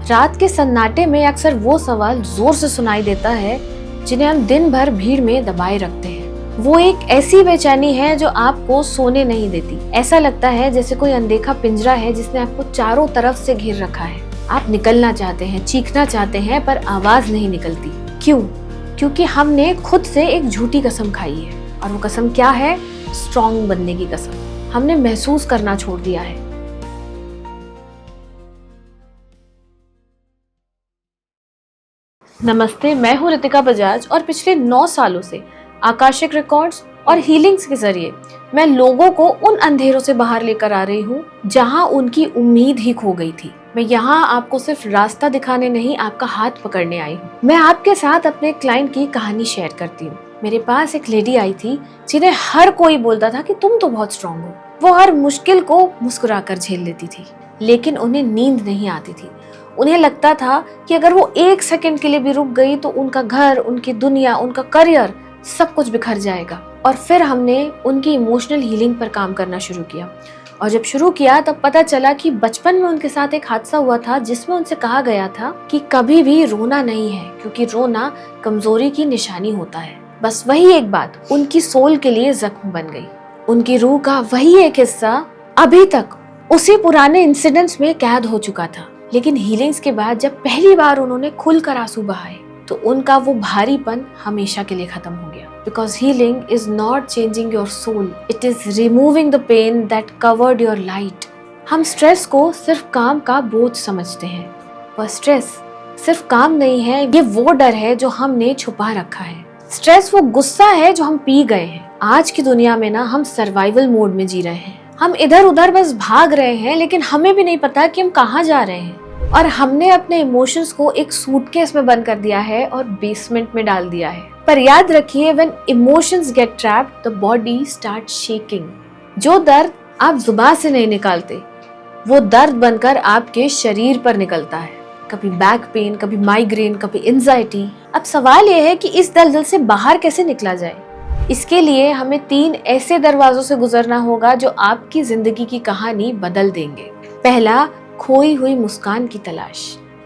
रात के सन्नाटे में अक्सर वो सवाल जोर से सुनाई देता है जिन्हें हम दिन भर भीड़ में दबाए रखते हैं। वो एक ऐसी बेचैनी है जो आपको सोने नहीं देती। ऐसा लगता है जैसे कोई अनदेखा पिंजरा है जिसने आपको चारों तरफ से घेर रखा है। आप निकलना चाहते हैं, चीखना चाहते हैं, पर आवाज नहीं निकलती। क्यों? क्योंकि हमने खुद से एक झूठी कसम खाई है। और वो कसम क्या है? स्ट्रॉन्ग बनने की कसम। हमने महसूस करना छोड़ दिया है। नमस्ते, मैं हूँ रितिका बजाज और पिछले 9 सालों से आकाशिक रिकॉर्ड्स और हीलिंग्स के जरिए मैं लोगों को उन अंधेरों से बाहर लेकर आ रही हूँ जहाँ उनकी उम्मीद ही खो गई थी। मैं यहाँ आपको सिर्फ रास्ता दिखाने नहीं, आपका हाथ पकड़ने आई हूँ। मैं आपके साथ अपने क्लाइंट की कहानी शेयर करती हूँ। मेरे पास एक लेडी आई थी जिन्हें हर कोई बोलता था कि तुम तो बहुत स्ट्रांग हो। वो हर मुश्किल को मुस्कुराकर झेल लेती थी, लेकिन उन्हें नींद नहीं आती थी। उन्हें लगता था कि अगर वो 1 सेकंड के लिए भी रुक गई तो उनका घर, उनकी दुनिया, उनका करियर सब कुछ बिखर जाएगा। और फिर हमने उनकी इमोशनल हीलिंग पर काम करना शुरू किया। और जब शुरू किया तब पता चला कि बचपन में उनके साथ एक हादसा हुआ था जिसमें उनसे कहा गया था कि कभी भी रोना नहीं है, क्योंकि रोना कमजोरी की निशानी होता है। बस वही एक बात उनकी सोल के लिए जख्म बन गई। उनकी रूह का वही एक हिस्सा अभी तक उसी पुराने इंसिडेंट्स में कैद हो चुका था। लेकिन हीलिंग्स के बाद जब पहली बार उन्होंने खुलकर आंसू बहाए तो उनका वो भारीपन हमेशा के लिए खत्म हो गया। Because healing is not changing your soul, it is removing the pain that covered your light. हम स्ट्रेस को सिर्फ काम का बोझ समझते हैं, पर स्ट्रेस सिर्फ काम नहीं है, ये वो डर है जो हमने छुपा रखा है। स्ट्रेस वो गुस्सा है जो हम पी गए हैं। आज की दुनिया में ना हम सर्वाइवल मोड में जी रहे हैं। हम इधर उधर बस भाग रहे हैं, लेकिन हमें भी नहीं पता कि हम कहाँ जा रहे हैं। और हमने अपने इमोशंस को एक सूटकेस में बंद कर दिया है और बेसमेंट में डाल दिया है। पर याद रखिए, when emotions gate trapped the body start shaking. जो दर्द आप जुबान से नहीं निकालते वो दर्द बनकर आपके शरीर पर निकलता है। कभी बैक पेन, कभी माइग्रेन, कभी एंजाइटी। अब सवाल ये है कि इस दलदल से बाहर कैसे निकला जाए। इसके लिए हमें 3 ऐसे दरवाजों से गुजरना होगा जो आपकी जिंदगी की कहानी बदल देंगे। पहला, खोई हुई मुस्कान की तलाश।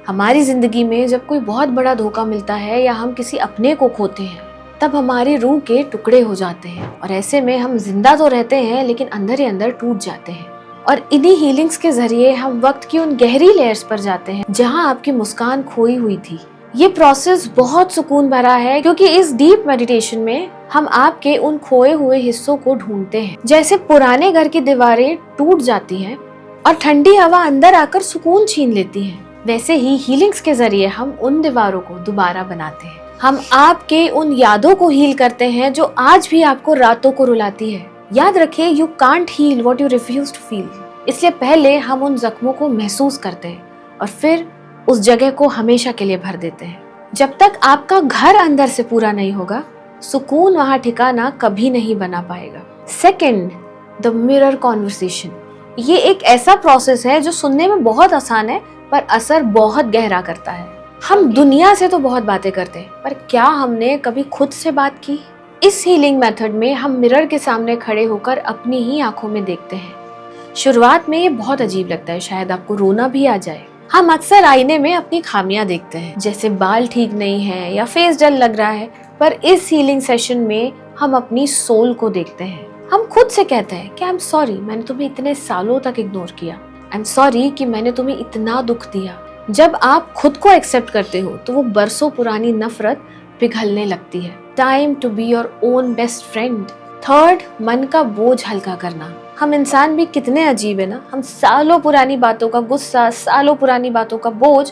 हमारी जिंदगी में जब कोई बहुत बड़ा धोखा मिलता है या हम किसी अपने को खोते हैं तब हमारी रूह के टुकड़े हो जाते हैं। और ऐसे में हम जिंदा तो रहते हैं लेकिन अंदर ही अंदर टूट जाते हैं। और इन्हीं हीलिंग्स के जरिए हम वक्त की उन गहरी लेयर्स पर जाते हैं जहां आपकी मुस्कान खोई हुई थी। ये प्रोसेस बहुत सुकून भरा है, क्योंकि इस डीप मेडिटेशन में हम आपके उन खोए हुए हिस्सों को ढूंढते हैं। जैसे पुराने घर की दीवारें टूट जाती हैं और ठंडी हवा अंदर आकर सुकून छीन लेती है, वैसे ही हीलिंग्स के जरिए हम उन दीवारों को दोबारा बनाते हैं। हम आपके उन यादों को हील करते हैं जो आज भी आपको रातों को रुलाती है। याद रखिए, you can't heal what you refuse to feel. इसलिए पहले हम उन जख्मों को महसूस करते हैं और फिर उस जगह को हमेशा के लिए भर देते हैं। जब तक आपका घर अंदर से पूरा नहीं होगा, सुकून वहां ठिकाना कभी नहीं बना पाएगा। Second, the mirror conversation. ये एक ऐसा प्रोसेस है जो सुनने में बहुत आसान है पर असर बहुत गहरा करता है। हम दुनिया से तो बहुत बातें करते हैं, पर क्या हमने कभी खुद से बात की? इस हीलिंग मेथड में हम मिरर के सामने खड़े होकर अपनी ही आंखों में देखते हैं। शुरुआत में ये बहुत अजीब लगता है, शायद आपको रोना भी आ जाए। हम अक्सर आईने में अपनी खामियां देखते हैं, जैसे बाल ठीक नहीं है या फेस डल लग रहा है। पर इस हीलिंग सेशन में हम अपनी सोल को देखते हैं। हम खुद से कहते हैं कि आई एम सॉरी, मैंने तुम्हें इतने सालों तक इग्नोर किया। आई एम सॉरी कि मैंने तुम्हें इतना दुख दिया। जब आप खुद को एक्सेप्ट करते हो तो वो बरसों पुरानी नफरत पिघलने लगती है। Time to be your own best friend. Third, मन का बोझ हल्का करना। हम इंसान भी कितने अजीब है ना। हम सालों पुरानी बातों का गुस्सा, सालों पुरानी बातों का बोझ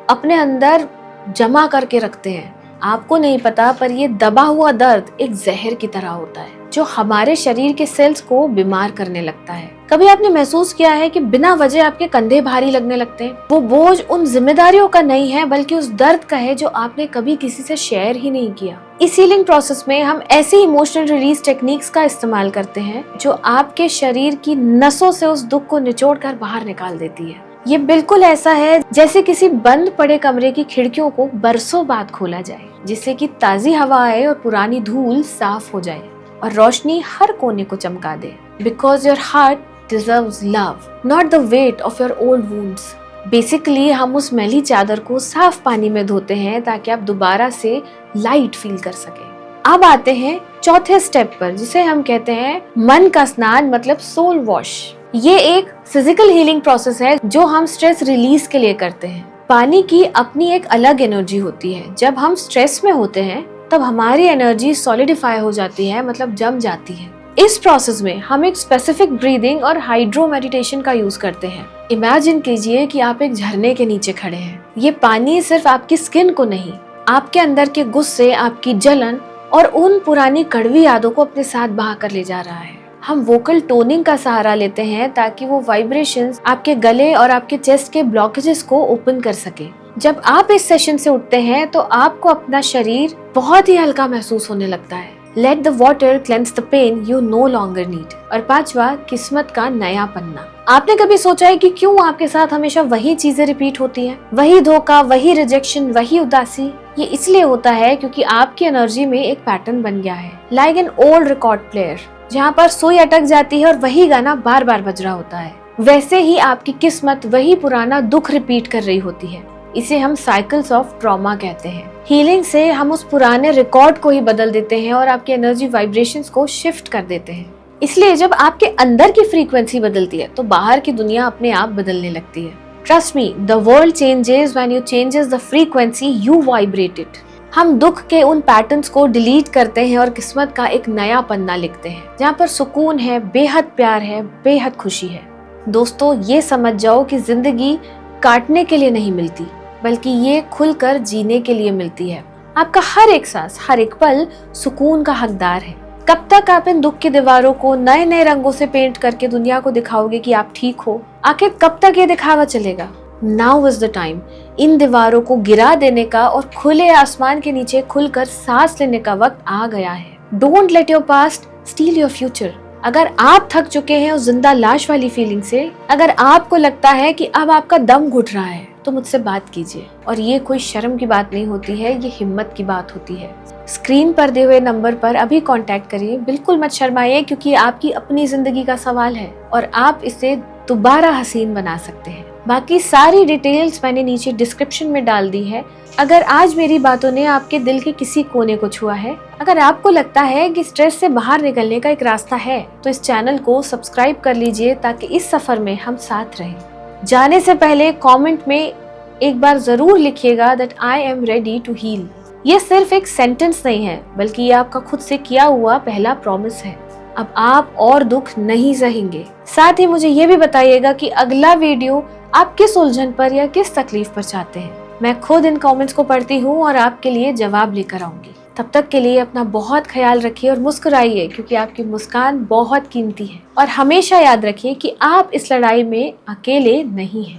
अपने अंदर जमा करके रखते हैं। आपको नहीं पता, पर ये दबा हुआ दर्द एक जहर की तरह होता है जो हमारे शरीर के सेल्स को बीमार करने लगता है। कभी आपने महसूस किया है कि बिना वजह आपके कंधे भारी लगने लगते हैं? वो बोझ उन जिम्मेदारियों का नहीं है, बल्कि उस दर्द का है जो आपने कभी किसी से शेयर ही नहीं किया। इस हीलिंग प्रोसेस में हम ऐसी इमोशनल रिलीज टेक्निक्स का इस्तेमाल करते हैं जो आपके शरीर की नसों से उस दुख को निचोड़कर बाहर निकाल देती है। ये बिल्कुल ऐसा है जैसे किसी बंद पड़े कमरे की खिड़कियों को बरसों बाद खोला जाए, जिससे कि ताजी हवा आए और पुरानी धूल साफ हो जाए और रोशनी हर कोने को चमका दे। Because your heart deserves love, not the weight of your old wounds. Basically हम उस मैली चादर को साफ पानी में धोते हैं ताकि आप दोबारा से लाइट फील कर सके। अब आते हैं चौथे स्टेप पर, जिसे हम कहते हैं मन का स्नान, मतलब सोल वॉश। ये एक फिजिकल हीलिंग प्रोसेस है जो हम स्ट्रेस रिलीज के लिए करते हैं। पानी की अपनी एक अलग एनर्जी होती है। जब हम स्ट्रेस में होते हैं तब हमारी एनर्जी सॉलिडिफाई हो जाती है, मतलब जम जाती है। इस प्रोसेस में हम एक स्पेसिफिक ब्रीदिंग और हाइड्रो मेडिटेशन का यूज करते हैं। इमेजिन कीजिए कि आप एक झरने के नीचे खड़े हैं। ये पानी सिर्फ आपकी स्किन को नहीं, आपके अंदर के गुस्से, आपकी जलन और उन पुरानी कड़वी यादों को अपने साथ बहा कर ले जा रहा है। हम वोकल टोनिंग का सहारा लेते हैं ताकि वो वाइब्रेशंस आपके गले और आपके चेस्ट के ब्लॉकेजेस को ओपन कर सके। जब आप इस सेशन से उठते हैं तो आपको अपना शरीर बहुत ही हल्का महसूस होने लगता है। Let the water cleanse the pain you no longer need। और पांचवा, किस्मत का नया पन्ना। आपने कभी सोचा है कि क्यों आपके साथ हमेशा वही चीजें रिपीट होती हैं? वही धोखा, वही रिजेक्शन, वही उदासी। ये इसलिए होता है क्योंकि आपकी एनर्जी में एक पैटर्न बन गया है, like an old record player, जहाँ पर सुई अटक जाती है और वही गाना बार बार बज रहा होता है। वैसे ही आपकी किस्मत वही पुराना दुख रिपीट कर रही होती है। इसे हम साइकिल्स ऑफ ट्रॉमा कहते हैं। हीलिंग से हम उस पुराने रिकॉर्ड को ही बदल देते हैं और आपकी एनर्जी वाइब्रेशंस को शिफ्ट कर देते हैं। इसलिए जब आपके अंदर की फ्रीक्वेंसी बदलती है तो बाहर की दुनिया अपने आप बदलने लगती है। Trust me, the world changes when you changes the frequency you vibrated. हम दुख के उन पैटर्न्स को डिलीट करते हैं और किस्मत का एक नया पन्ना लिखते हैं, जहाँ पर सुकून है, बेहद प्यार है, बेहद खुशी है। दोस्तों, ये समझ जाओ कि जिंदगी काटने के लिए नहीं मिलती, बल्कि ये खुलकर जीने के लिए मिलती है। आपका हर एक सांस, हर एक पल सुकून का हकदार है। कब तक आप इन दुख की दीवारों को नए नए रंगों से पेंट करके दुनिया को दिखाओगे कि आप ठीक हो? आखिर कब तक ये दिखावा चलेगा? Now is the time. इन दीवारों को गिरा देने का और खुले आसमान के नीचे खुलकर सांस लेने का वक्त आ गया है। Don't let your past steel your future. अगर आप थक चुके हैं उस जिंदा लाश वाली फीलिंग से, अगर आपको लगता है कि अब आपका दम घुट रहा है, तो मुझसे बात कीजिए। और ये कोई शर्म की बात नहीं होती है, ये हिम्मत की बात होती है। स्क्रीन पर दिए हुए नंबर पर अभी कांटेक्ट करिए। बिल्कुल मत शर्माइए, क्योंकि आपकी अपनी जिंदगी का सवाल है और आप इसे दोबारा हसीन बना सकते हैं। बाकी सारी डिटेल्स मैंने नीचे डिस्क्रिप्शन में डाल दी है। अगर आज मेरी बातों ने आपके दिल के किसी कोने को छुआ है, अगर आपको लगता है कि स्ट्रेस से बाहर निकलने का एक रास्ता है, तो इस चैनल को सब्सक्राइब कर लीजिए ताकि इस सफर में हम साथ रहें। जाने से पहले कमेंट में एक बार जरूर लिखिएगा that I am ready to heal. ये सिर्फ एक सेंटेंस नहीं है, बल्कि ये आपका खुद से किया हुआ पहला प्रॉमिस है। अब आप और दुख नहीं सहेंगे। साथ ही मुझे ये भी बताइएगा कि अगला वीडियो आप किस उलझन पर या किस तकलीफ पर चाहते हैं। मैं खुद इन कमेंट्स को पढ़ती हूँ और आपके लिए जवाब लेकर आऊंगी। तब तक के लिए अपना बहुत ख्याल रखिए और मुस्कुराइए, क्योंकि आपकी मुस्कान बहुत कीमती है। और हमेशा याद रखिए कि आप इस लड़ाई में अकेले नहीं हैं।